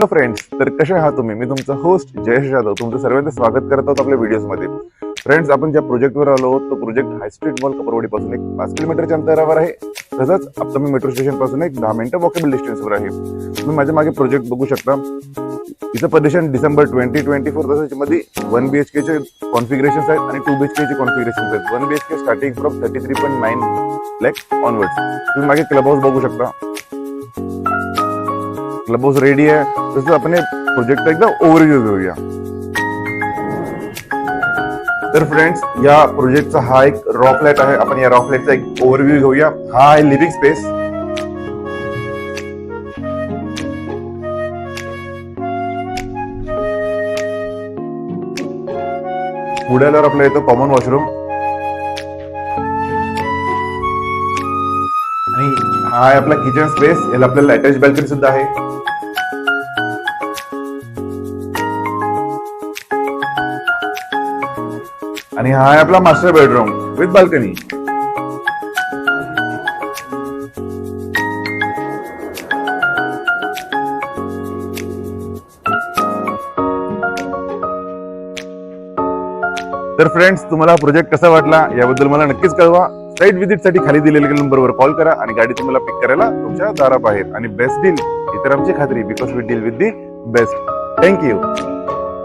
Hello friends, तर कसे आहात तुम्ही? मी तुमचा होस्ट जयेश जाधव तुमचं सर्वांचं स्वागत करत आहोत आपल्या व्हिडिओमध्ये. फ्रेंड्स, आपण ज्या प्रोजेक्टवर आलो आहोत तो प्रोजेक्ट हाय स्ट्रीट मॉल कपरवाडी पासून एक 5 किलोमीटरच्या अंतरावर आहे. तसंच अपकमिंग मेट्रो स्टेशन पासून एक 10 मिनिटं वॉकेबल डिस्टन्सवर आहे. तुम्ही माझ्या मागे प्रोजेक्ट बघू शकता. इथं पोझिशन डिसेंबर 2024. तसंच मध्ये 1 BHK चे कॉन्फिगरेशन्स आहेत आणि 2 BHK चे कॉन्फिगरेशन्स आहेत. 1 BHK starting from 33.9 lakh onwards. तुम्ही मागे क्लब हाऊस बघू शकता. क्लब हाऊस रेडी आहे. तसंच आपण प्रोजेक्ट एकदा ओव्हरव्ह्यू घेऊया. तर फ्रेंड्स, या प्रोजेक्टचा हा एक रॉ फ्लॅट आहे. आपण या रॉ फ्लॅटचा एक ओव्हरव्ह्यू घेऊया. हा आहे लिव्हिंग स्पेस. पुढे आल्यावर आपल्या येतो कॉमन वॉशरूम आणि हा आहे आपला किचन स्पेस. याला आपल्याला अटॅच बॅल्कनी सुद्धा आहे. आणि हा आहे आपला मास्टर बेडरूम विथ बाल्कनी. तर फ्रेंड्स, तुम्हाला हा प्रोजेक्ट कसा वाटला याबद्दल मला नक्कीच कळवा. साईट व्हिजिट साठी खाली दिलेल्या नंबरवर कॉल करा आणि गाडी तुम्हाला पिक करायला तुमच्या दाराबाहेर. आणि बेस्ट डील ही तर आमची खात्री, because we deal with the best. Thank you.